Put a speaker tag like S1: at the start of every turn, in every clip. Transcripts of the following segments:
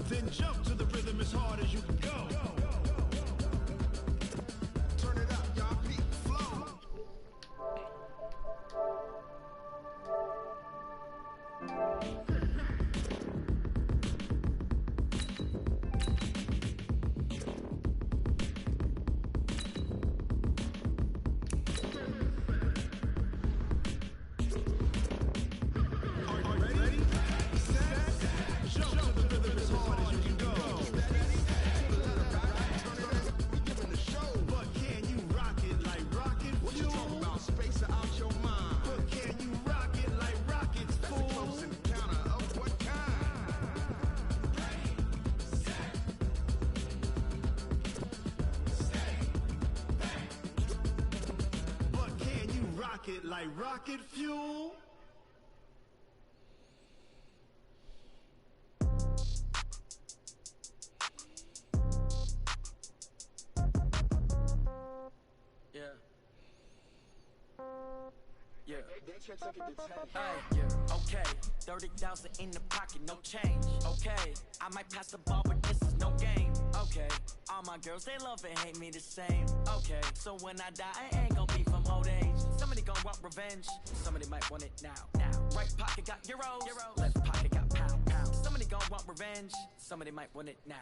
S1: Then jump to the rhythm as hard as you can go. Turn it up, y'all, peak flow. Like rocket fuel.
S2: Yeah. Yeah. Yeah. Okay. 30,000 in the pocket, no change. Okay. I might pass the ball, but this is no game. Okay. All my girls, they love and hate me the same. Okay. So when I die, I ain't gonna be from old age. Somebody gon' want revenge. Somebody might want it now. Right pocket got euros. Left pocket got pound. Somebody gon' want revenge. Somebody might want it now.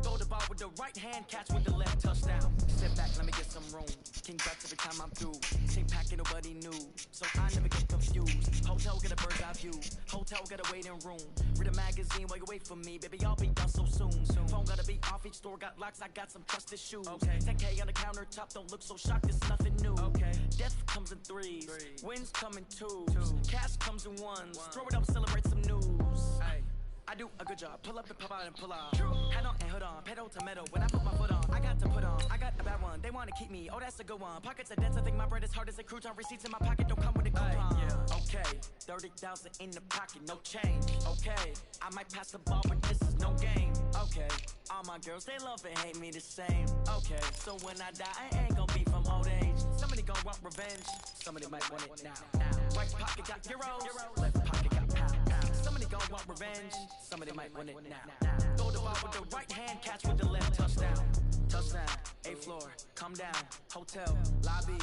S2: Throw the ball with the right hand, catch with the left, touchdown. Sit back, let me get some room. King Dutch every time I'm through. Same packet, nobody knew, so I never get confused. Hotel get a bird's eye view. Hotel get a waiting room. Read a magazine while you wait for me, baby. I'll be done so soon. Phone gotta be off. Each store got locks. I got some trusted shoes. Okay. 10K on the countertop. Don't look so shocked. It's nothing new. Okay. Death comes in threes. Wins come in twos. Cash comes in ones. Throw it up, celebrate some news. Ay. I do a good job, pull up and pop out and pull out. Head on and hood on, pedal to metal. When I put my foot on, I got to put on. I got a bad one, they wanna keep me, oh that's a good one. Pockets are dense, I think my bread is hard as a crouton. Receipts in my pocket don't come with a coupon. Okay, 30,000 in the pocket, no change. Okay, I might pass the ball, but this is no game. Okay, all my girls, they love and hate me the same. Okay, so when I die, I ain't gonna be from old age. Somebody gon' want revenge, somebody might want it now. Right pocket got euros, left pocket got pound. Somebody gon' want revenge, somebody might want it now. Throw the ball with the right hand, catch with the left, touchdown. Touchdown, A floor, come down, hotel, lobby.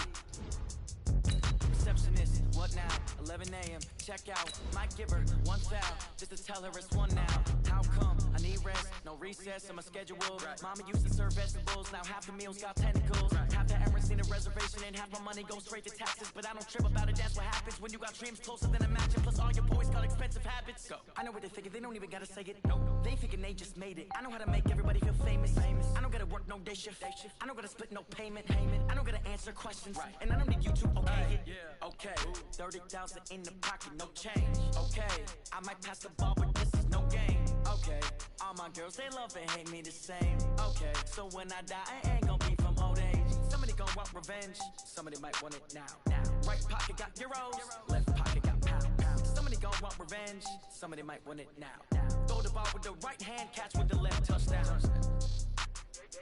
S2: Receptionist, what now? 11 a.m. Check out. Might give her one foul just to tell her it's one now. How come? I need rest, no recess in my schedule. Mama used to serve vegetables, now half the meals got tentacles. Half the errands need a reservation and half my money goes straight to taxes. But I don't trip about it, that's what happens when you got dreams closer than a mansion. Plus all your boys got expensive habits. Go. I know what they're thinking, they don't even gotta say it. No, they thinking they just made it. I know how to make everybody feel famous. I don't gotta work no day shift. I don't gotta split no payment. I don't gotta answer questions. And I don't need you to okay it. Okay, 30,000 in the pocket, no change. Okay, I might pass the ball, but this is no game. Okay, all my girls, they love and hate me the same. Okay, so when I die, I ain't gonna be from old age. Somebody gon' want revenge, somebody might want it now. Right pocket got euros, left pocket got pound. Somebody gon' want revenge, somebody might want it now. Throw the ball with the right hand, catch with the left, touchdown.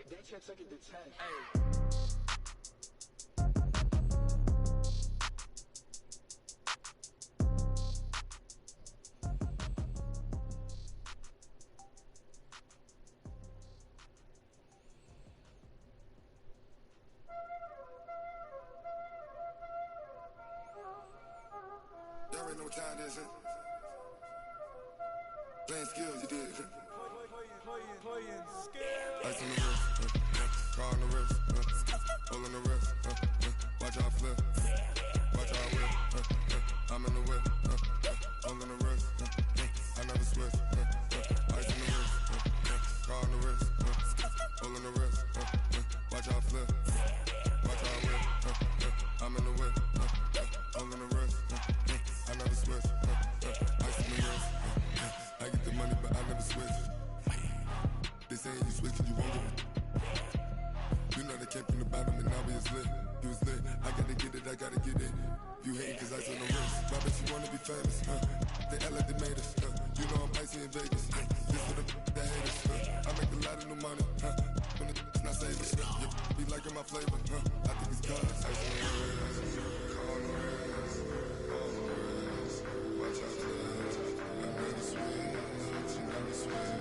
S3: They can't take it to 10. Hey.
S4: Y'all already know what time it is, huh? Playing skills, you did.
S3: Playing skills.
S4: Ice on the wrist, car on the wrist, hole in the wrist, watch out flip, watch out whip, I'm in the whip, hole in the wrist, I never switch, ice on the wrist, car on the wrist, hole in the wrist, watch out flip, watch out whip, I'm in the whip, hole in the wrist, I never switch, ice on the wrist, I get the money but I never switch. They saying you switching, you won't get it. You know they came from the bottom and now we is lit. You was lit, I gotta get it, I gotta get it. You hating cause ice on the wrist. Why bet you wanna be famous, They act like they made us, You know I'm icy in Vegas, This for the that hate us, I make a lot of new money, When it's not saving, Be liking my flavor, I think it's cause ice on the wrist, car on the wrist, all on the wrist. Watch out, I never switch, I never switch.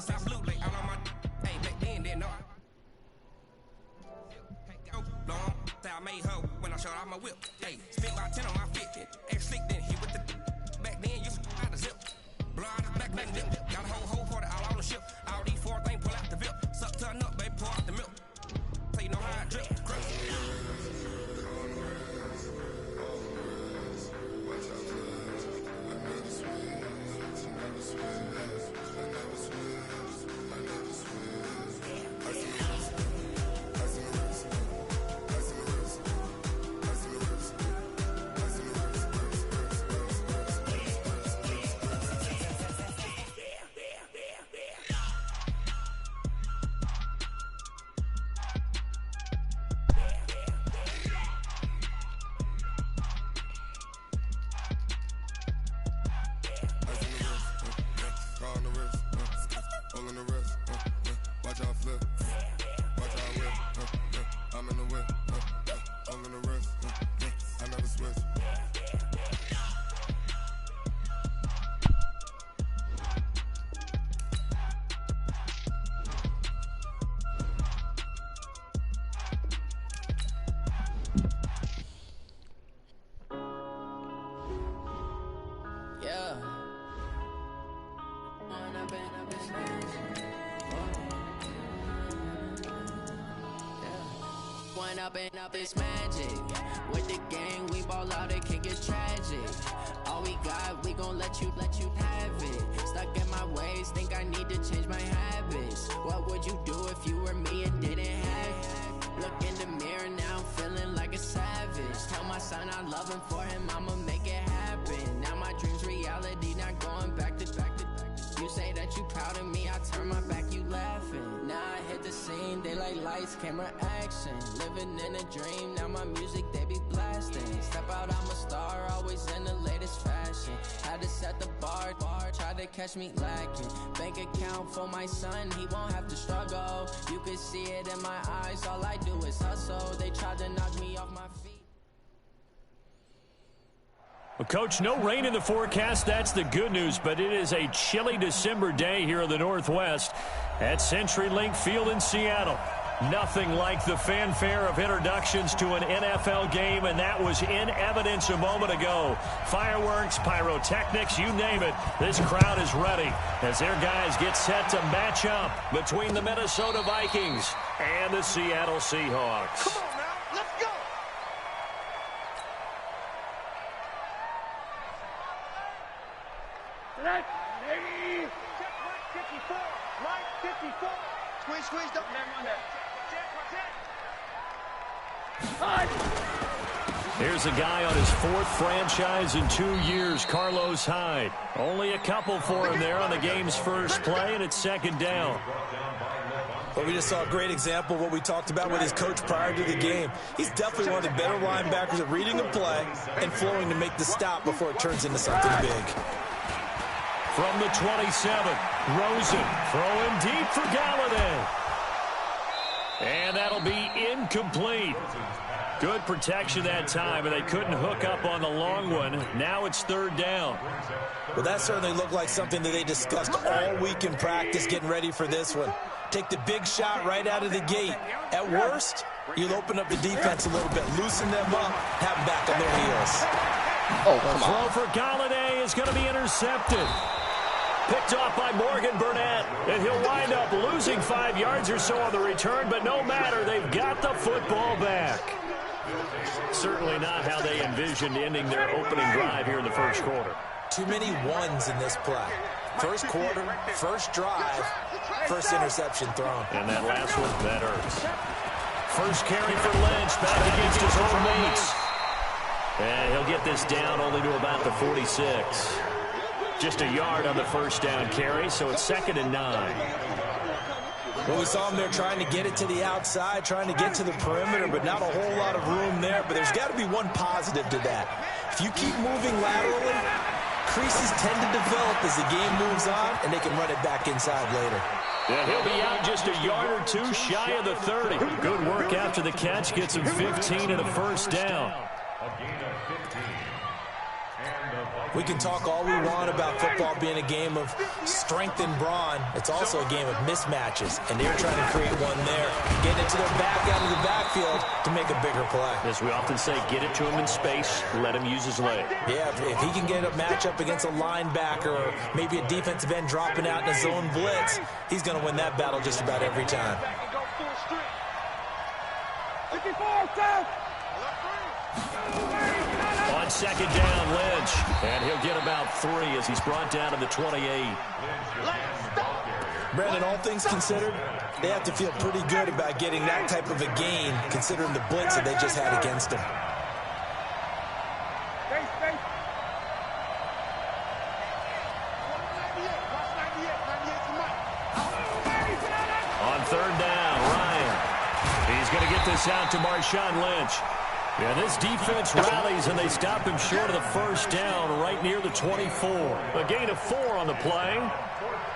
S5: since I blew like all on my. Hey, back then, didn't know. Long, I made her when I showed off my whip. Hey, spent about 10 on my fit. Ex slick, then hit with the. Back then, used to out the zip. Blow out the back, dip. Got a whole for the all on the ship. All these 4 things pull out the VIP. Suck, turn up, baby, pour out the milk. So you know how I drip.
S6: Up this magic with the gang, we ball out, it can get tragic. All we got, we gon' let you have it. Stuck in my ways, think I need to change my habits. What would you do if you were me and didn't have it? Look in the mirror now, I'm feeling like a savage. Tell my son I love him, for him I'ma make it happen. Now my dreams reality, not going back to. You say that you proud of me, I turn my back, you laughing. Now I hit the scene, they like lights, camera, action. Living in a dream, now my music, they be blasting. Step out, I'm a star, always in the latest fashion. Had to set the bar, tried to catch me lacking. Bank account for my son, he won't have to struggle. You can see it in my eyes, all I do is hustle. They tried to knock me off my feet.
S7: Well, Coach, no rain in the forecast. That's the good news, but it is a chilly December day here in the Northwest at CenturyLink Field in Seattle. Nothing like the fanfare of introductions to an NFL game, and that was in evidence a moment ago. Fireworks, pyrotechnics, you name it. This crowd is ready as their guys get set to match up between the Minnesota Vikings and the Seattle Seahawks.
S1: Come on now, let's go!
S3: Ready? Check right 54. Right 54. Squeeze, don't let run that.
S7: Here's a guy on his 4th franchise in 2 years, Carlos Hyde. Only a couple for him there on the game's first play, and it's 2nd down.
S8: Well, we just saw a great example of what we talked about with his coach prior to the game. He's definitely one of the better linebackers at reading a play and flowing to make the stop before it turns into something big.
S7: From the 27, Rosen throwing deep for Galladay. And that'll be incomplete. Good protection that time, and they couldn't hook up on the long one. Now it's 3rd down.
S8: Well, that certainly looked like something that they discussed all week in practice getting ready for this one. Take the big shot right out of the gate. At worst, you'll open up the defense a little bit, loosen them up, have them back on their heels.
S7: Oh, come on. Throw for Galladay is going to be intercepted. Picked off by Morgan Burnett, and he'll wind up losing 5 yards or so on the return, but no matter, they've got the football back. Certainly not how they envisioned ending their opening drive here in the first quarter.
S8: Too many ones in this play. First quarter, first drive, first interception thrown.
S7: And that last one, that hurts. First carry for Lynch, back against his old mates. And he'll get this down only to about the 46. Just a yard on the first down carry, so it's 2nd and 9.
S8: Well, we saw him there trying to get it to the outside, trying to get to the perimeter, but not a whole lot of room there. But there's got to be one positive to that. If you keep moving laterally, creases tend to develop as the game moves on, and they can run it back inside later.
S7: Yeah, he'll be out just a yard or 2 shy of the 30. Good work after the catch, gets him 15 and a first down.
S8: We can talk all we want about football being a game of strength and brawn. It's also a game of mismatches, and they're trying to create one there, getting it to their back out of the backfield to make a bigger play.
S7: As we often say, get it to him in space, let him use his leg.
S8: Yeah, if he can get a matchup against a linebacker or maybe a defensive end dropping out in a zone blitz, he's going to win that battle just about every time.
S7: On second down, Lynch. And he'll get about 3 as he's brought down to the 28.
S8: Brandon, all things considered, they have to feel pretty good about getting that type of a gain, considering the blitz that they just had against them.
S7: On third down, Ryan. He's going to get this out to Marshawn Lynch. Yeah, this defense rallies, and they stop him short of the first down right near the 24. A gain of 4 on the play,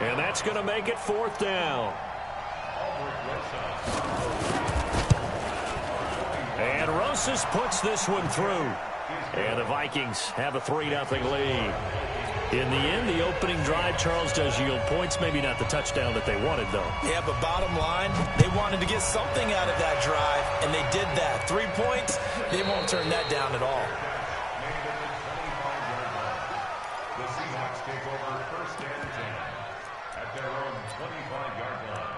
S7: and that's going to make it 4th down. And Rosas puts this one through. And the Vikings have a 3-0 lead. In the end, the opening drive, Charles, does yield points. Maybe not the touchdown that they wanted, though.
S8: Yeah, but bottom line, they wanted to get something out of that drive, and they did that. 3 points, they won't turn that down at all.
S9: The Seahawks take over 1st and 10 at their own 25-yard line.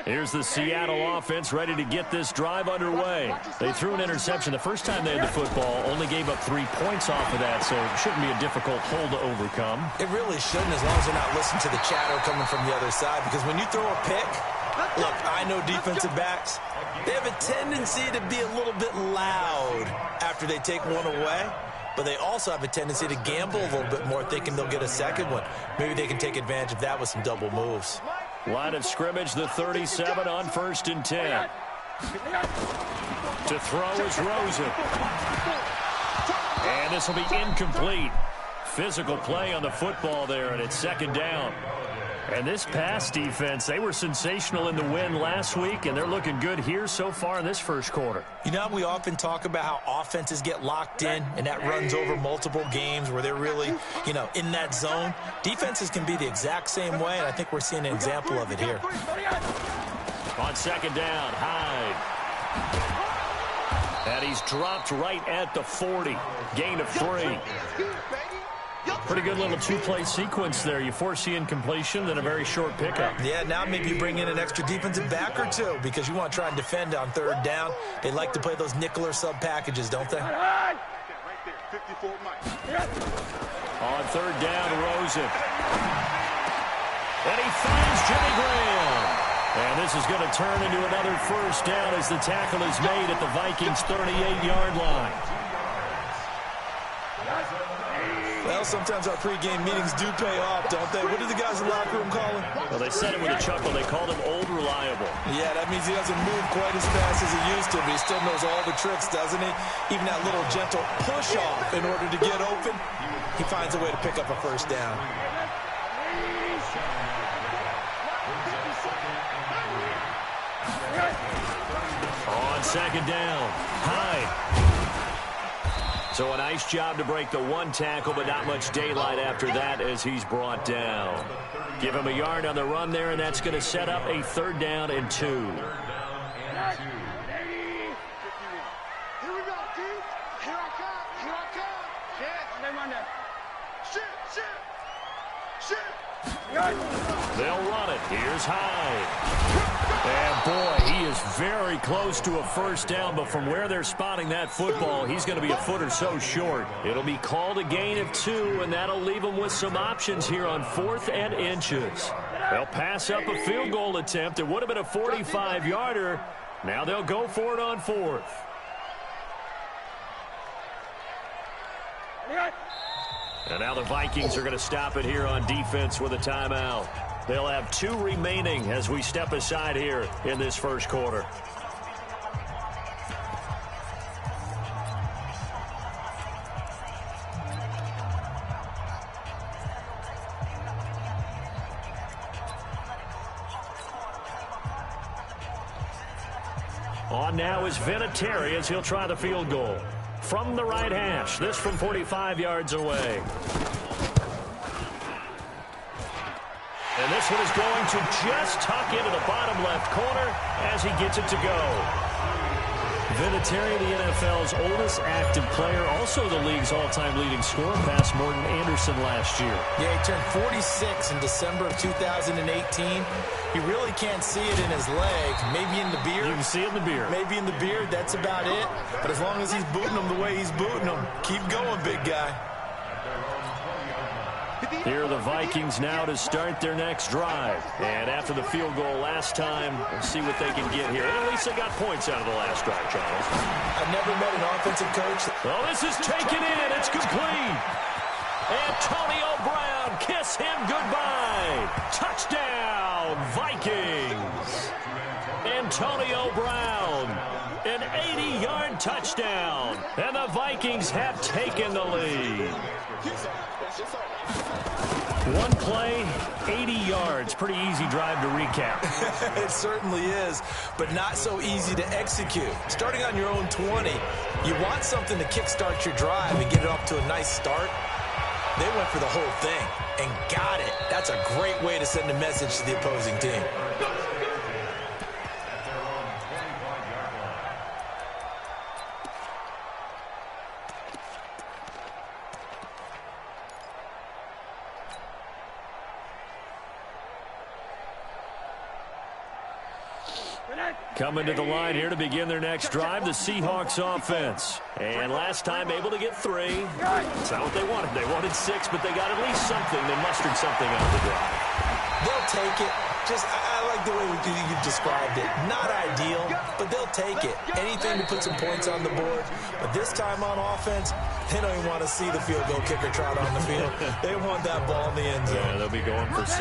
S7: Here's the Seattle offense ready to get this drive underway. They threw an interception the first time they had the football, only gave up 3 points off of that, so it shouldn't be a difficult hole to overcome.
S8: It really shouldn't, as long as they're not listening to the chatter coming from the other side, because when you throw a pick, look, I know defensive backs, they have a tendency to be a little bit loud after they take one away, but they also have a tendency to gamble a little bit more, thinking they'll get a second one. Maybe they can take advantage of that with some double moves.
S7: Line of scrimmage, the 37 on 1st and 10. To throw is Rosen. And this will be incomplete. Physical play on the football there, and it's 2nd down. And this pass defense, they were sensational in the win last week, and they're looking good here so far in this first quarter.
S8: You know, we often talk about how offenses get locked in, and that runs over multiple games where they're really, you know, in that zone. Defenses can be the exact same way, and I think we're seeing an example of it here.
S7: On 2nd down, Hyde. And he's dropped right at the 40. Gain of 3. Pretty good little 2-play sequence there. You force the incompletion, then a very short pickup.
S8: Yeah, now maybe you bring in an extra defensive back or 2 because you want to try and defend on 3rd down. They like to play those nickel or sub packages, don't they?
S7: On 3rd down, Rosen. And he finds Jimmy Graham. And this is going to turn into another 1st down as the tackle is made at the Vikings' 38-yard line.
S8: Well, sometimes our pregame meetings do pay off, don't they? What do the guys in the locker room call him?
S7: Well, they said it with a chuckle. They called him Old Reliable.
S8: Yeah, that means he doesn't move quite as fast as he used to, but he still knows all the tricks, doesn't he? Even that little gentle push-off in order to get open, he finds a way to pick up a 1st down.
S7: On 2nd down, Hyde. So a nice job to break the 1 tackle, but not much daylight after that as he's brought down. Give him a yard on the run there, and that's going to set up a 3rd down and 2.
S3: Here we go, dude. Here I come. Here I come. Shit. They run that. Shit.
S7: They'll run it. Here's Hyde. And, boy, he is very close to a 1st down, but from where they're spotting that football, he's going to be a foot or so short. It'll be called a gain of 2, and that'll leave them with some options here on 4th and inches. They'll pass up a field goal attempt. It would have been a 45-yarder. Now they'll go for it on 4th. And now the Vikings are going to stop it here on defense with a timeout. They'll have 2 remaining as we step aside here in this first quarter. On now is Vinatieri as he'll try the field goal. From the right hash, this from 45 yards away. And this one is going to just tuck into the bottom left corner as he gets it to go. Vinatieri, the NFL's oldest active player, also the league's all-time leading scorer, past Morton Anderson last year.
S8: Yeah, he turned 46 in December of 2018. He really can't see it in his leg. Maybe in the beard.
S7: You can see it in the beard.
S8: Maybe in the beard, that's about it. But as long as he's booting them the way he's booting them, keep going, big guy.
S7: Here are the Vikings now to start their next drive. And after the field goal last time, we'll see what they can get here. And at least they got points out of the last drive, Charles.
S8: I've never met an offensive coach.
S7: Oh, this is taken in. It's complete. Antonio Brown, kiss him goodbye. Touchdown, Vikings. Antonio Brown, an 80-yard touchdown. And the Vikings have taken the lead. One play, 80 yards. Pretty easy drive to recap.
S8: It certainly is, but not so easy to execute. Starting on your own 20, you want something to kickstart your drive and get it off to a nice start. They went for the whole thing and got it. That's a great way to send a message to the opposing team.
S7: Coming to the line here to begin their next drive, the Seahawks offense. And last time able to get 3. That's not what they wanted. They wanted 6, but they got at least something. They mustered something out of the drive.
S8: They'll take it. I like the way you described it. Not ideal, but they'll take it. Anything to put some points on the board. But this time on offense, they don't even want to see the field goal kicker trot on the field. They want that ball in the end zone.
S7: Yeah, they'll be going for 6.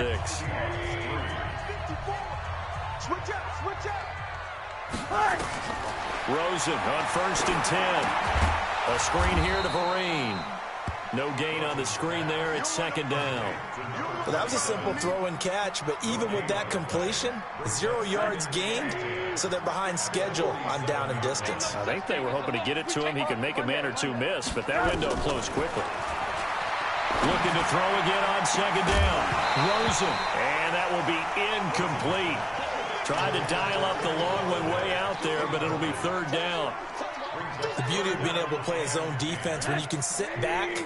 S3: Switch up, switch up.
S7: Rosen on 1st and 10. A screen here to Vereen. No gain on the screen there. It's 2nd down.
S8: Well, that was a simple throw and catch, but even with that completion, 0 yards gained, so they're behind schedule on down and distance.
S7: I think they were hoping to get it to him. He could make a man or two miss, but that window closed quickly. Looking to throw again on 2nd down. Rosen, and that will be incomplete. Tried to dial up the long one way out there, but it'll be 3rd down.
S8: The beauty of being able to play a zone defense when you can sit back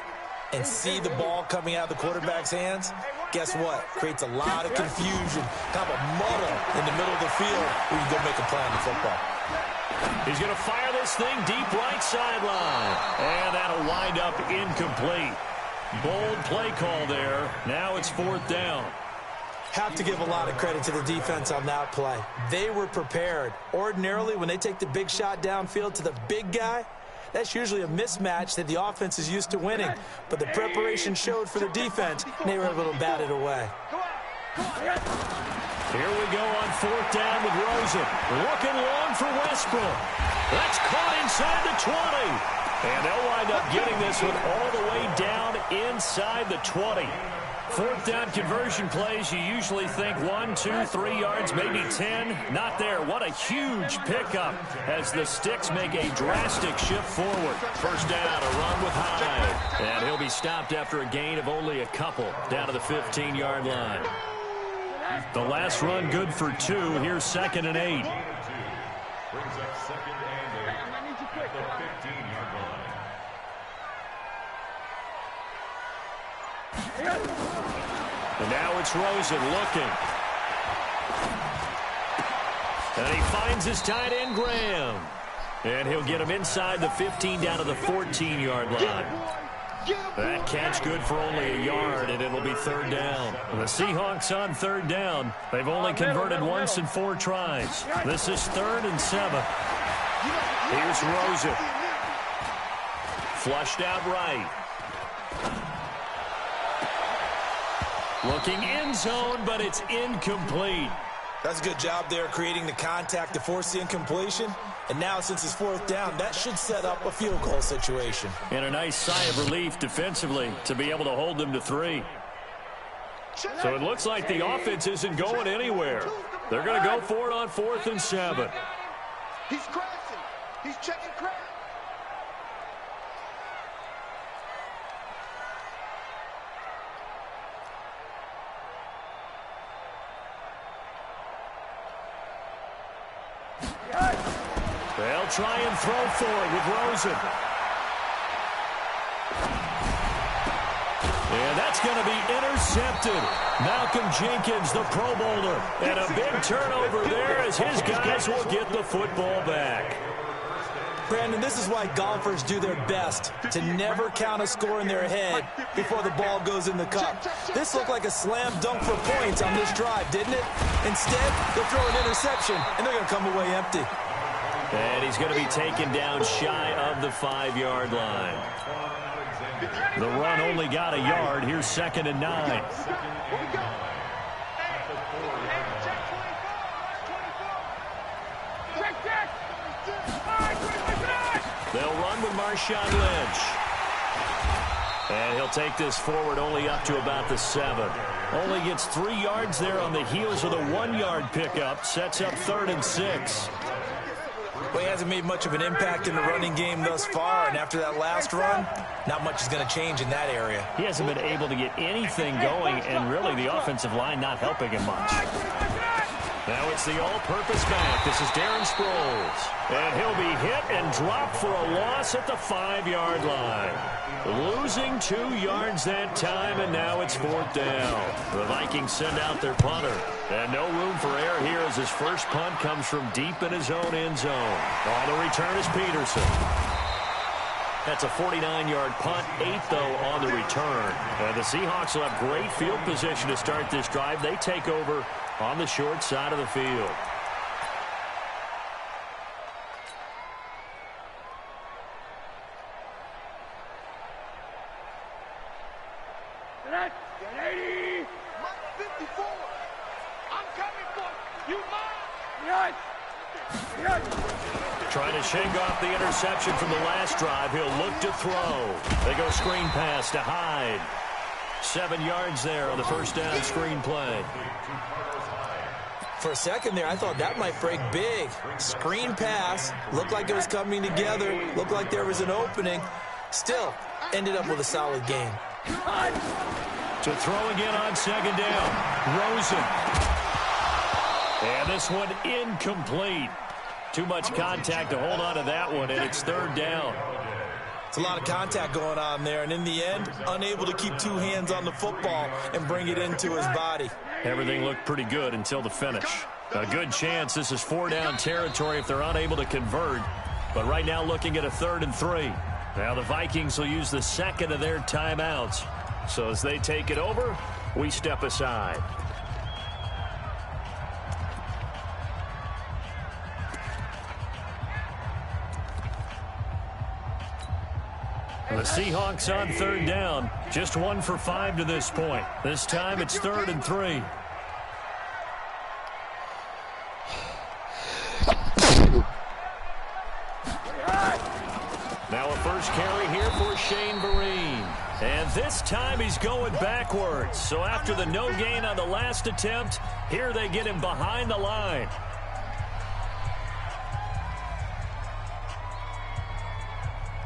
S8: and see the ball coming out of the quarterback's hands, guess what? Creates a lot of confusion, kind of a muddle in the middle of the field where you go make a play on the football.
S7: He's going to fire this thing deep right sideline. And that'll wind up incomplete. Bold play call there. Now it's 4th down.
S8: Have to give a lot of credit to the defense on that play. They were prepared. Ordinarily, when they take the big shot downfield to the big guy, that's usually a mismatch that the offense is used to winning. But the preparation showed for the defense, and they were able to bat it away.
S7: Here we go on 4th down with Rosen. Looking long for Westbrook. That's caught inside the 20. And they'll wind up getting this one all the way down inside the 20. 4th down conversion plays, you usually think 1, 2, 3 yards, maybe 10. Not there. What a huge pickup as the Sticks make a drastic shift forward. 1st down, a run with Hyde. And he'll be stopped after a gain of only a couple down to the 15-yard line. The last run good for 2. Here's 2nd and 8.
S9: Brings up 2nd and 8 at the 15-yard line.
S7: And now it's Rosen looking. And he finds his tight end, Graham. And he'll get him inside the 15 down to the 14-yard line. That catch good for only a yard, and it'll be 3rd down. The Seahawks on 3rd down. They've only converted once in 4 tries. This is 3rd and 7. Here's Rosen. Flushed out right. Looking end zone, but it's incomplete.
S8: That's a good job there creating the contact to force the incompletion. And now, since it's 4th down, that should set up a field goal situation.
S7: And a nice sigh of relief defensively to be able to hold them to 3. So it looks like the offense isn't going anywhere. They're going to go for it on 4th and 7.
S3: He's crashing. He's checking crash.
S7: They'll try and throw forward with Rosen. And that's going to be intercepted. Malcolm Jenkins, the Pro Bowler. And a big turnover there as his guys will get the football back.
S8: Brandon, this is why golfers do their best to never count a score in their head before the ball goes in the cup. This looked like a slam dunk for points on this drive, didn't it? Instead, they'll throw an interception, and they're going to come away empty.
S7: And he's going to be taken down shy of the 5-yard line. The run only got a yard. Here's 2nd and 9. They'll run with Marshawn Lynch. And he'll take this forward only up to about the 7. Only gets 3 yards there on the heels of the 1-yard pickup. Sets up 3rd and 6.
S8: Well, he hasn't made much of an impact in the running game thus far, and after that last run, not much is going to change in that area.
S7: He hasn't been able to get anything going, and really the offensive line not helping him much. Now it's the all-purpose back. This is Darren Sproles. And he'll be hit and dropped for a loss at the 5-yard line. Losing 2 yards that time, and now it's 4th down. The Vikings send out their punter. And no room for error here as his first punt comes from deep in his own end zone. On the return is Peterson. That's a 49-yard punt, 8 though on the return. And the Seahawks will have great field position to start this drive. They take over on the short side of the field.
S3: Get 80. Mike 54. I'm coming for you, Mike.
S7: Trying to shake off the interception from the last drive. He'll look to throw. They go screen pass to Hyde. 7 yards there on the first down screen play.
S8: For a second there, I thought that might break big. Screen pass. Looked like it was coming together. Looked like there was an opening. Still, ended up with a solid game.
S7: To throw again on 2nd down. Rosen. And this one incomplete. Too much contact to hold on to that one, and it's 3rd down.
S8: It's a lot of contact going on there, and in the end, unable to keep 2 hands on the football and bring it into his body.
S7: Everything looked pretty good until the finish. A good chance this is 4-down territory if they're unable to convert. But right now looking at a 3rd and 3. Now the Vikings will use the 2nd of their timeouts. So as they take it over, we step aside. The Seahawks on 3rd down. Just 1 for 5 to this point. This time it's 3rd and 3. Now a first carry here for Shane Vereen. And this time he's going backwards. So after the no gain on the last attempt, here they get him behind the line.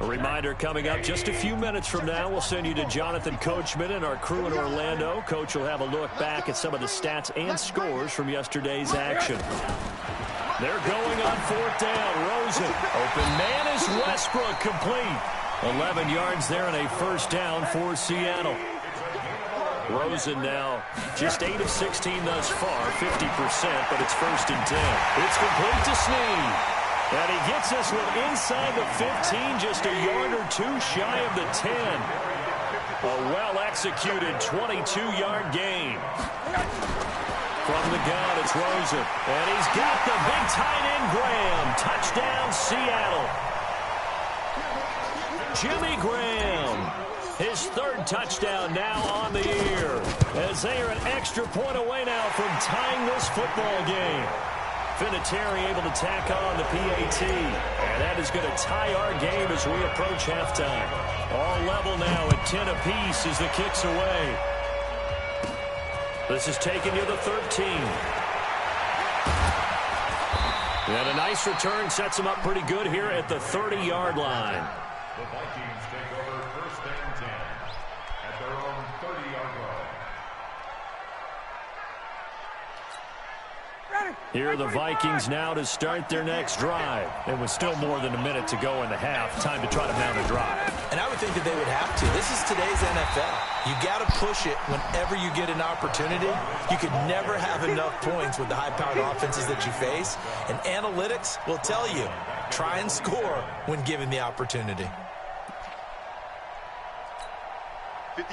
S7: A reminder coming up just a few minutes from now, we'll send you to Jonathan Coachman and our crew in Orlando. Coach will have a look back at some of the stats and scores from yesterday's action. They're going on 4th down. Rosen. Open man is Westbrook, complete. 11 yards there and a first down for Seattle. Rosen now just 8 of 16 thus far, 50%, but it's 1st and 10. It's complete to Snead. And he gets this one inside the 15, just a yard or 2 shy of the 10. A well-executed 22-yard gain. From the gun, it's Rosen. And he's got the big tight end, Graham. Touchdown, Seattle. Jimmy Graham. His 3rd touchdown now on the year. As they are an extra point away now from tying this football game. Vinatieri able to tack on the PAT. And that is going to tie our game as we approach halftime. All level now at 10 apiece as the kick's away. This is taking you to 13. And a nice return sets them up pretty good here at the 30-yard line.
S9: The Vikings take over 1st and 10 at their own 30-yard line.
S7: Here are the Vikings now to start their next drive. And with still more than a minute to go in the half, time to try to mount a drive.
S8: And I would think that they would have to. This is today's NFL. You got to push it whenever you get an opportunity. You could never have enough points with the high-powered offenses that you face. And analytics will tell you, try and score when given the opportunity.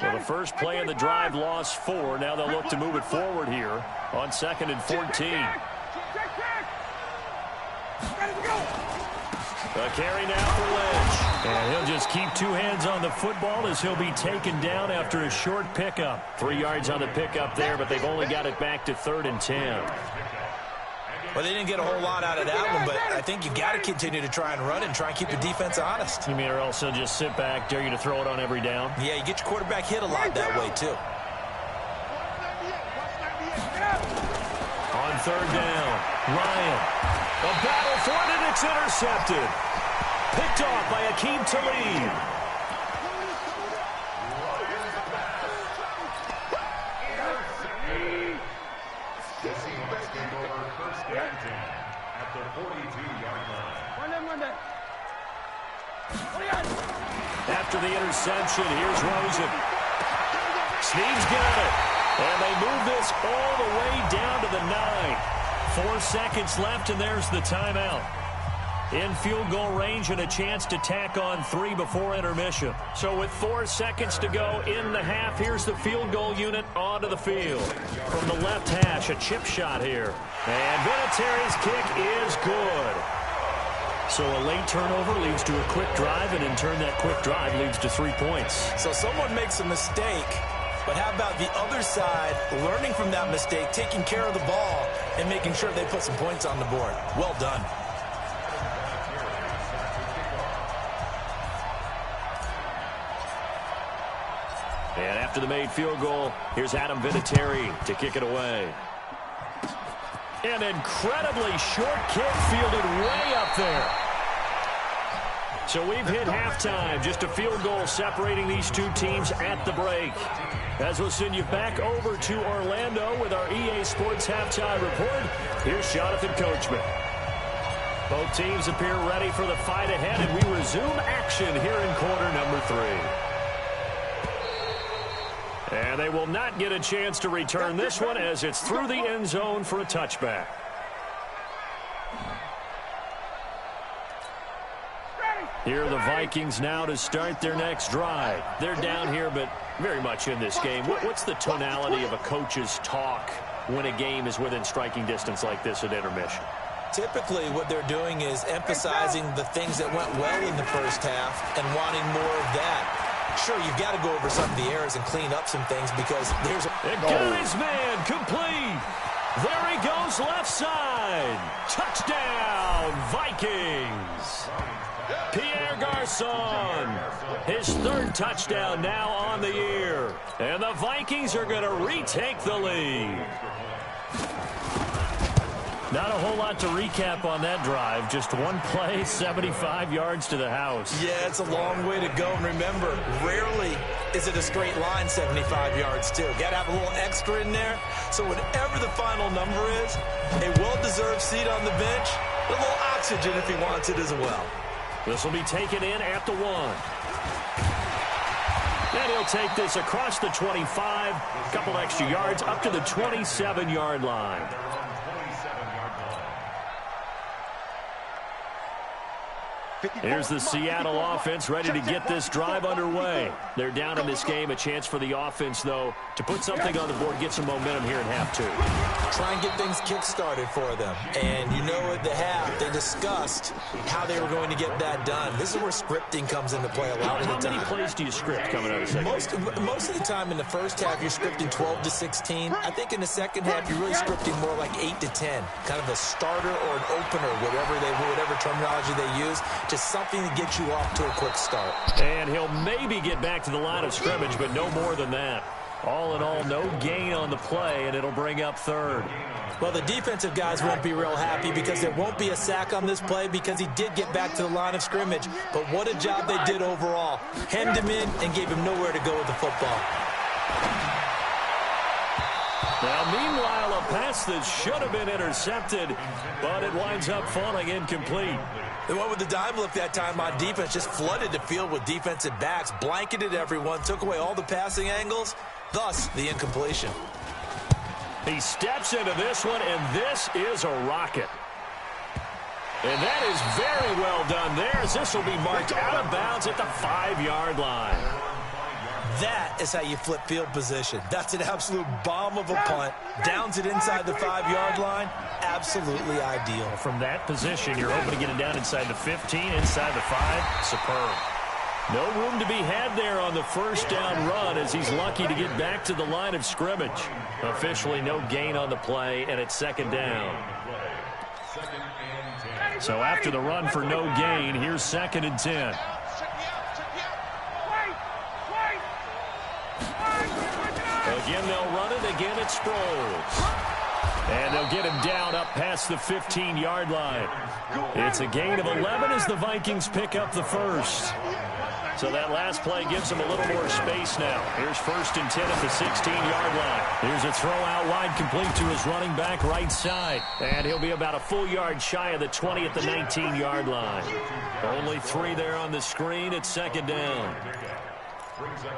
S7: Well, the first play of the drive lost 4. Now they'll look to move it forward here on 2nd and 14. A carry now for Lynch. And he'll just keep 2 hands on the football as he'll be taken down after a short pickup. 3 yards on the pickup there, but they've only got it back to 3rd and 10.
S8: Well, they didn't get a whole lot out of that one, but I think you got to continue to try and run and try and keep the defense honest.
S7: You mean or else they'll just sit back, dare you to throw it on every down?
S8: Yeah, you get your quarterback hit a lot that way, too.
S7: On 3rd down, Ryan. A battle for it, and it's intercepted. Picked off by Akeem Talib. After the interception, here's Rosen. Snead's got it. And they move this all the way down to the 9. 4 seconds left, and there's the timeout. In field goal range and a chance to tack on 3 before intermission. So with 4 seconds to go in the half, here's the field goal unit onto the field. From the left hash, a chip shot here. And Vinatieri's kick is good. So a late turnover leads to a quick drive, and in turn that quick drive leads to 3 points.
S8: So someone makes a mistake, but how about the other side learning from that mistake, taking care of the ball, and making sure they put some points on the board? Well done.
S7: And after the made field goal, here's Adam Vinatieri to kick it away. An incredibly short kick fielded way up there. So we've hit halftime. Just a field goal separating these two teams at the break. As we'll send you back over to Orlando with our EA Sports Halftime Report, here's Jonathan Coachman. Both teams appear ready for the fight ahead, and we resume action here in quarter number 3. And they will not get a chance to return this one as it's through the end zone for a touchback. Here are the Vikings now to start their next drive. They're down here, but very much in this game. What's the tonality of a coach's talk when a game is within striking distance like this at intermission?
S8: Typically, what they're doing is emphasizing the things that went well in the first half and wanting more of that. Sure, you've got to go over some of the errors and clean up some things because there's a...
S7: And got his man complete. There he goes left side. Touchdown, Vikings. Pierre Garçon, his 3rd touchdown now on the year. And the Vikings are going to retake the lead. Not a whole lot to recap on that drive. Just one play, 75 yards to the house.
S8: Yeah, it's a long way to go. And remember, rarely is it a straight line 75 yards, too. Got to have a little extra in there. So whatever the final number is, a well-deserved seat on the bench, a little oxygen if he wants it as well.
S7: This will be taken in at the 1. And he'll take this across the 25, a couple extra yards up to the 27-yard line. Here's the Seattle offense ready to get this drive underway. They're down in this game. A chance for the offense, though, to put something on the board, get some momentum here in half 2.
S8: Try and get things kick-started for them. And you know at the half, they discussed how they were going to get that done. This is where scripting comes into play a lot of the time.
S7: How many plays do you script coming out of the second?
S8: Most of the time in the first half, you're scripting 12 to 16. I think in the second half, you're really scripting more like 8 to 10. Kind of a starter or an opener, whatever terminology they use. Just something to get you off to a quick start.
S7: And he'll maybe get back to the line of scrimmage, but no more than that. All in all, no gain on the play, and it'll bring up third.
S8: Well, the defensive guys won't be real happy because there won't be a sack on this play because he did get back to the line of scrimmage. But what a job they did overall. Hemmed him in and gave him nowhere to go with the football.
S7: Now, meanwhile, a pass that should have been intercepted, but it winds up falling incomplete.
S8: They went with the dime look that time on defense, just flooded the field with defensive backs, blanketed everyone, took away all the passing angles, thus the incompletion.
S7: He steps into this one, and this is a rocket. And that is very well done there, as this will be marked out of bounds at the 5-yard line.
S8: That is how you flip field position. That's an absolute bomb of a punt. Downs it inside the 5-yard line. Absolutely ideal.
S7: From that position, you're hoping to get it down inside the 15, inside the 5. Superb. No room to be had there on the first down run as he's lucky to get back to the line of scrimmage. Officially no gain on the play, and it's second down. So after the run for no gain, here's 2nd and 10. Again, they'll run it. Again, it's Sproles. And they'll get him down up past the 15-yard line. It's a gain of 11 as the Vikings pick up the first. So that last play gives them a little more space now. Here's 1st and 10 at the 16-yard line. Here's a throw out wide complete to his running back right side. And he'll be about a full yard shy of the 20 at the 19-yard line. Only 3 there on the screen. It's 2nd down.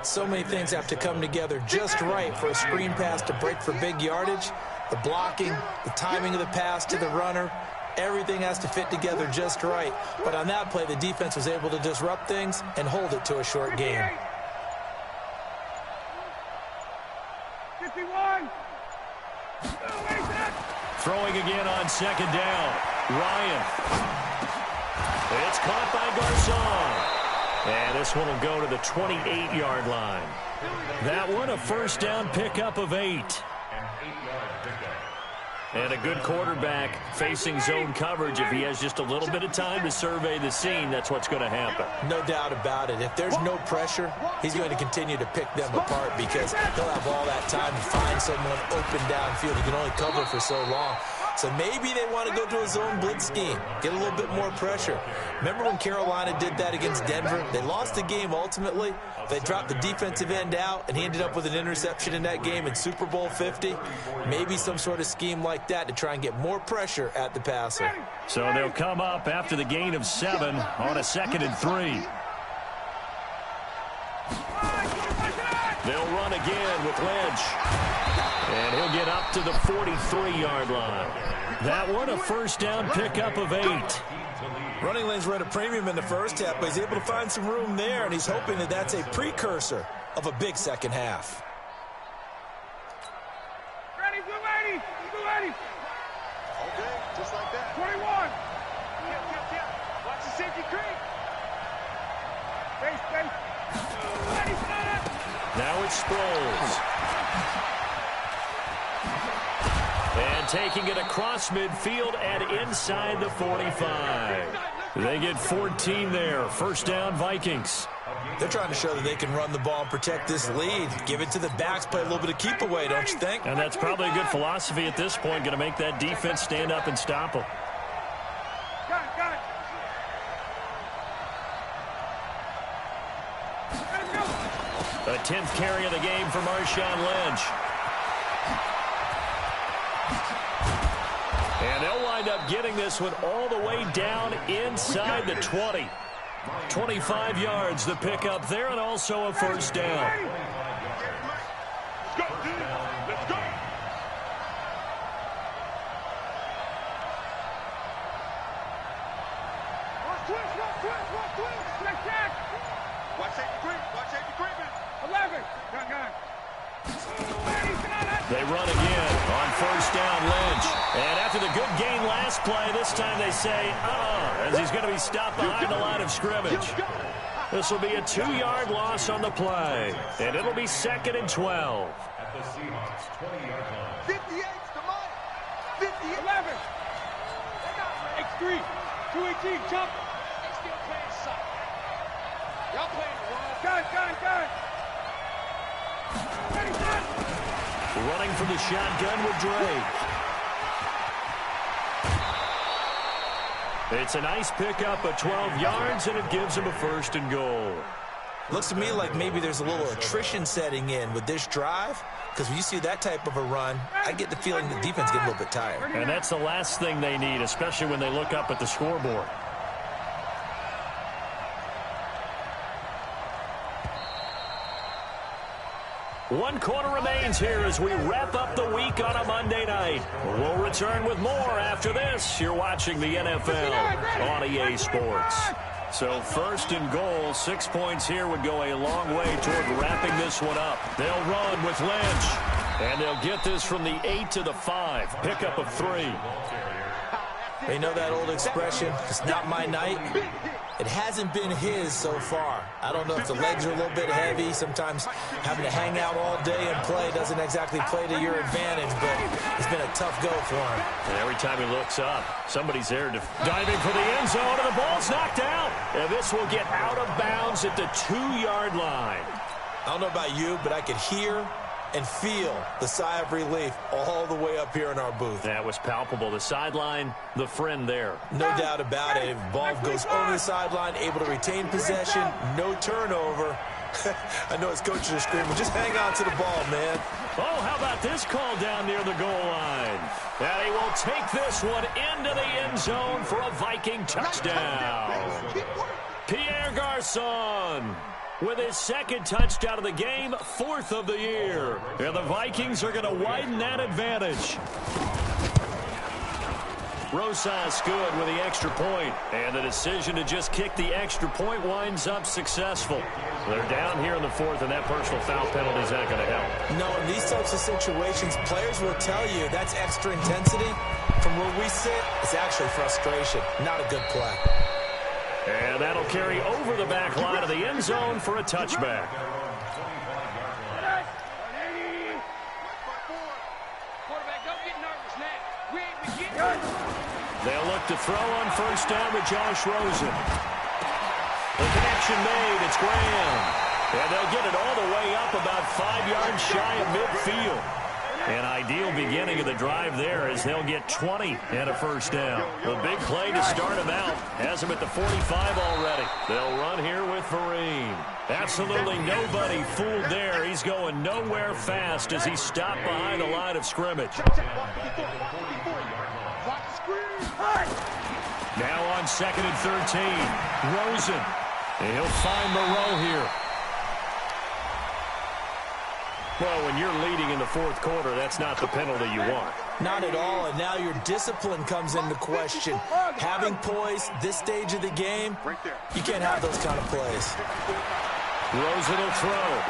S8: So many things have to come together just right for a screen pass to break for big yardage. The blocking, the timing of the pass to the runner, everything has to fit together just right. But on that play, the defense was able to disrupt things and hold it to a short game.
S3: 51.
S7: Throwing again on 2nd down. Ryan. It's caught by Garcon. And this one will go to the 28-yard line. That one a first down pickup of 8. And a good quarterback facing zone coverage. If he has just a little bit of time to survey the scene, that's what's going to happen.
S8: No doubt about it. If there's no pressure, he's going to continue to pick them apart because he'll have all that time to find someone open downfield. He can only cover for so long. So maybe they want to go to a zone blitz scheme, get a little bit more pressure. Remember when Carolina did that against Denver? They lost the game ultimately. They dropped the defensive end out, and he ended up with an interception in that game in Super Bowl 50. Maybe some sort of scheme like that to try and get more pressure at the passer.
S7: So they'll come up after the gain of 7 on a 2nd and 3. They'll run again with Lynch. And he'll get up to the 43-yard line. That one a first down pickup of 8.
S8: Running lanes were at a premium in the first half, but he's able to find some room there, and he's hoping that that's a precursor of a big second half.
S3: Ready, blue 80. Blue 80. Okay, just like that. 21. Watch the safety creep. Base.
S7: Now it's Sproles. And taking it across midfield and inside the 45. They get 14 there. First down, Vikings.
S8: They're trying to show that they can run the ball and protect this lead. Give it to the backs, play a little bit of keep away, don't you think?
S7: And that's probably a good philosophy at this point. Going to make that defense stand up and stop them.
S3: Got it.
S7: The 10th carry of the game for Marshawn Lynch. And they'll wind up getting this one all the way down inside the 20. 25 yards the pickup there, and also a first down.
S3: Let's go. Watch safety creeping. 11. Gun.
S7: They run again on first down, Lynch. And after the good gain last play, this time they say, as he's going to be stopped behind the line of scrimmage. This will be a 2-yard loss on the play. And it'll be 2nd and 12.
S9: At the Seahawks 20-yard line.
S3: 58's the mark. 50, 11. X3. 218, jump. They still playing suck. Y'all playing the wrong. Gun. Ready, gun.
S7: Running from the shotgun with Drake. It's a nice pickup of 12 yards, and it gives him a 1st and goal.
S8: Looks to me like maybe there's a little attrition setting in with this drive, because when you see that type of a run, I get the feeling the defense getting a little bit tired.
S7: And that's the last thing they need, especially when they look up at the scoreboard. One quarter remains here as we wrap up the week on a Monday night. We'll return with more after this. You're watching the NFL on EA Sports. So 1st and goal, 6 points here would go a long way toward wrapping this one up. They'll run with Lynch, and they'll get this from the 8 to the 5. Pickup of 3.
S8: They know that old expression, it's not my night. It hasn't been his so far. I don't know if the legs are a little bit heavy. Sometimes having to hang out all day and play doesn't exactly play to your advantage, but it's been a tough go for him.
S7: And every time he looks up, somebody's there diving for the end zone, and the ball's knocked out. And this will get out of bounds at the 2-yard line.
S8: I don't know about you, but I could hear and feel the sigh of relief all the way up here in our booth.
S7: That was palpable. The sideline, the friend there.
S8: No doubt about it. Ball goes over the sideline, able to retain possession, no turnover. I know his coaches are screaming, just hang on to the ball, man.
S7: Oh, how about this call down near the goal line? And he will take this one into the end zone for a Viking touchdown. Pierre Garçon with his 2nd touchdown of the game, 4th of the year. And the Vikings are going to widen that advantage. Rosas good with the extra point, and the decision to just kick the extra point winds up successful. They're down here in the 4th, and that personal foul penalty is not going to help.
S8: No, in these types of situations, players will tell you that's extra intensity. From where we sit, it's actually frustration. Not a good play.
S7: And that'll carry over the back line of the end zone for a touchback. They'll look to throw on 1st down with Josh Rosen. The connection made. It's Graham. And they'll get it all the way up about 5 yards shy of midfield. An ideal beginning of the drive there as they'll get 20 and a 1st down. The big play to start him out has him at the 45 already. They'll run here with Vereen. Absolutely nobody fooled there. He's going nowhere fast as he stopped behind the line of scrimmage. Now on 2nd and 13. Rosen. And he'll find Moreau here. Well, when you're leading in the 4th quarter, that's not the penalty you want.
S8: Not at all, and now your discipline comes into question. Having poise this stage of the game, you can't have those kind of plays.
S7: Rosen will throw.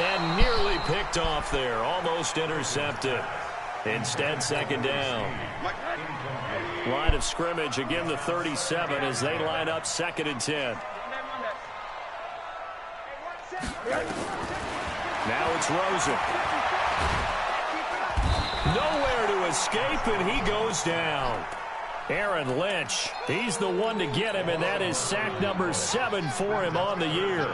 S7: And nearly picked off there, almost intercepted. Instead, 2nd down. Line of scrimmage, again the 37 as they line up 2nd and 10. Now it's Rosen. Nowhere to escape, and he goes down. Aaron Lynch, he's the one to get him, and that is sack number 7 for him on the year.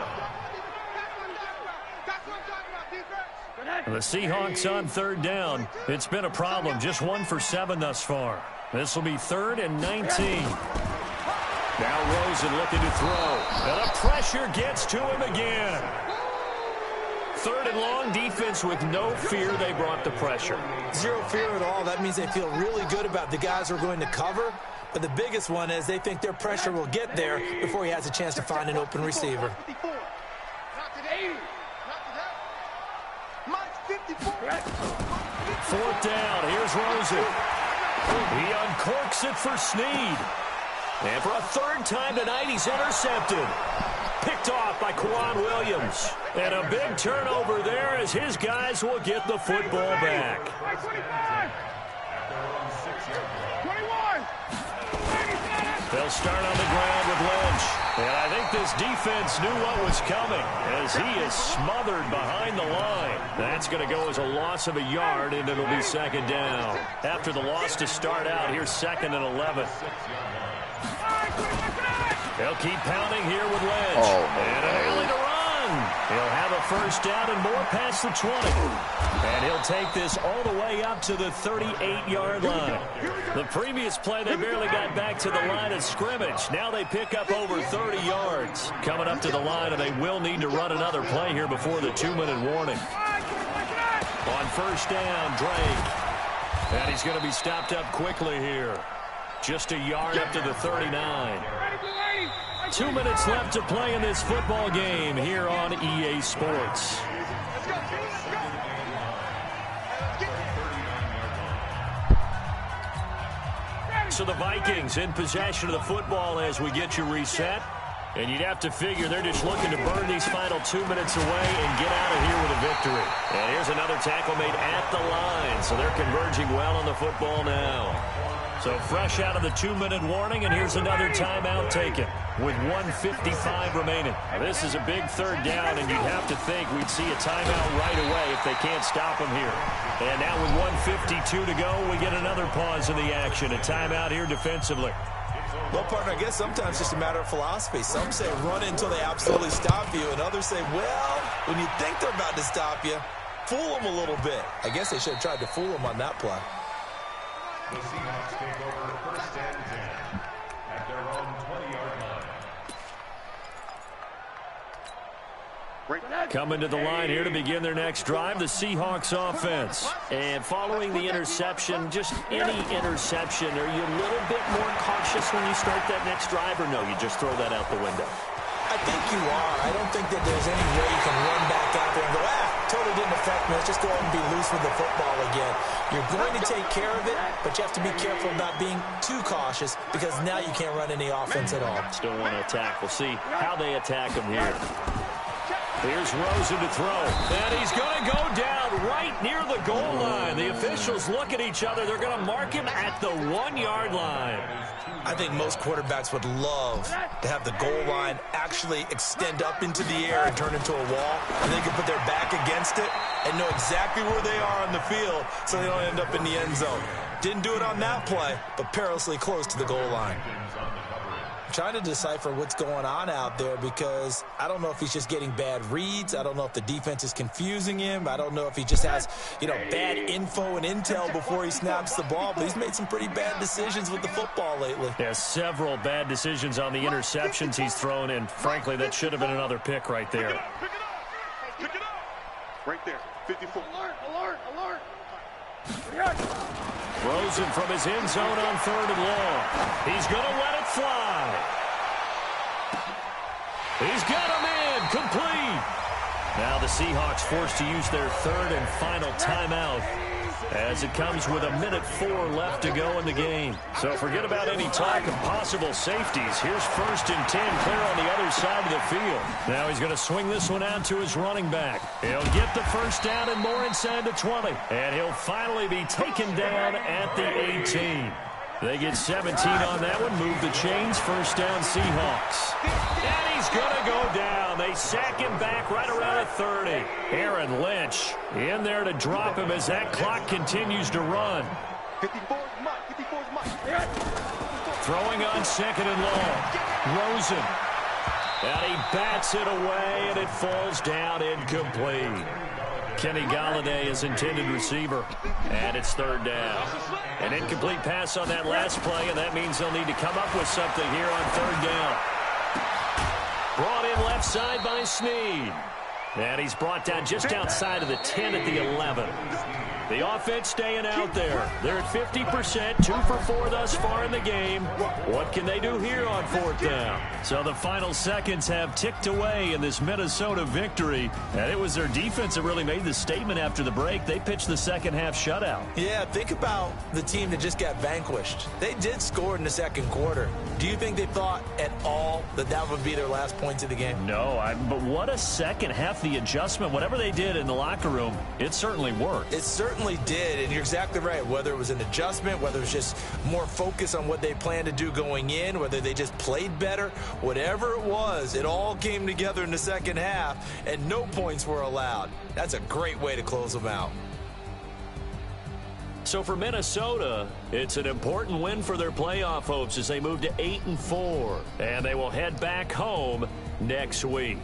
S7: And the Seahawks on 3rd down. It's been a problem, just 1 for 7 thus far. This will be 3rd and 19. Now Rosen looking to throw. And the pressure gets to him again. 3rd and long, defense with no fear. They brought the pressure.
S8: Zero fear at all. That means they feel really good about the guys who are going to cover. But the biggest one is they think their pressure will get there before he has a chance to find an open receiver.
S7: 4th down. Here's Rosen. He uncorks it for Snead. And for a 3rd time tonight, he's intercepted. Picked off by Quan Williams. And a big turnover there as his guys will get the football back. They'll start on the ground with Lynch. And I think this defense knew what was coming as he is smothered behind the line. That's going to go as a loss of a yard, and it'll be 2nd down. After the loss to start out, here's 2nd and 11. They'll keep pounding here with Lynch. And an alley to run. He'll have a first down and more past the 20. And he'll take this all the way up to the 38-yard line. The previous play, they barely got back to the line of scrimmage. Now they pick up over 30 yards. Coming up to the line, and they will need to run another play here before the 2-minute warning. On first down, Drake. And he's going to be stopped up quickly here. Just a yard up to the 39. 2 minutes left to play in this football game here on EA Sports. So the Vikings in possession of the football as we get you reset. And you'd have to figure they're just looking to burn these final 2 minutes away and get out of here with a victory. And here's another tackle made at the line. So they're converging well on the football now. So fresh out of the 2-minute warning, and here's another timeout taken with 1:55 remaining. Now, this is a big third down, and you'd have to think we'd see a timeout right away if they can't stop them here. And now with 1:52 to go, we get another pause in the action. A timeout here defensively.
S8: Well, partner, I guess sometimes it's just a matter of philosophy. Some say run until they absolutely stop you, and others say, well, when you think they're about to stop you, fool them a little bit. I guess they should have tried to fool them on that play.
S9: The Seahawks take over first and 10 at their own 20-yard line.
S7: Coming to the line here to begin their next drive, the Seahawks offense. And following the interception, just any interception, are you a little bit more cautious when you start that next drive, or no, you just throw that out the window?
S8: I think you are. I don't think that there's any way you can run back out there and go, totally didn't affect me. Let's just go out and be loose with the football again. You're going to take care of it, but you have to be careful about being too cautious because now you can't run any offense at all.
S7: Still want to attack. We'll see how they attack him here. Here's Rosen to throw. And he's going to go down right near the goal line. The officials look at each other. They're going to mark him at the 1-yard line.
S8: I think most quarterbacks would love to have the goal line actually extend up into the air and turn into a wall, and they can put their back against it and know exactly where they are on the field so they don't end up in the end zone. Didn't do it on that play, but perilously close to the goal line. Trying to decipher what's going on out there because I don't know if he's just getting bad reads. I don't know if the defense is confusing him. I don't know if he just has, bad info and intel before he snaps the ball. But he's made some pretty bad decisions with the football lately.
S7: There's several bad decisions on the interceptions he's thrown, and frankly, that should have been another pick right there.
S3: Pick it up. Right there. 54. Alert.
S7: Rosen from his end zone on 3rd and long. He's going to let it fly. He's got him in. Complete. Now the Seahawks forced to use their 3rd and final timeout as it comes with 1:04 left to go in the game. So forget about any talk of possible safeties. Here's 1st and 10 clear on the other side of the field. Now he's going to swing this one out to his running back. He'll get the first down and more inside the 20. And he'll finally be taken down at the 18. They get 17 on that one. Move the chains. First down Seahawks. And he's going to go down. They sack him back right around the 30. Aaron Lynch in there to drop him as that clock continues to run.
S3: 54's Mike.
S7: Throwing on 2nd and long. Rosen. And he bats it away, and it falls down incomplete. Kenny Galladay is intended receiver, and it's 3rd down. An incomplete pass on that last play, and that means they'll need to come up with something here on 3rd down. Brought in left side by Snead. And he's brought down just outside of the 10 at the 11. The offense staying out there. They're at 50%, 2 for 4 thus far in the game. What can they do here on 4th down? So the final seconds have ticked away in this Minnesota victory. And it was their defense that really made the statement after the break. They pitched the second half shutout.
S8: Yeah, think about the team that just got vanquished. They did score in the 2nd quarter. Do you think they thought at all that that would be their last points of the game?
S7: No, but what a second half. The adjustment, whatever they did in the locker room, it certainly worked.
S8: It certainly did, and you're exactly right. Whether it was an adjustment, whether it was just more focus on what they planned to do going in, whether they just played better, whatever it was, it all came together in the second half, and no points were allowed. That's a great way to close them out.
S7: So for Minnesota, it's an important win for their playoff hopes as they move to 8-4, and they will head back home next week.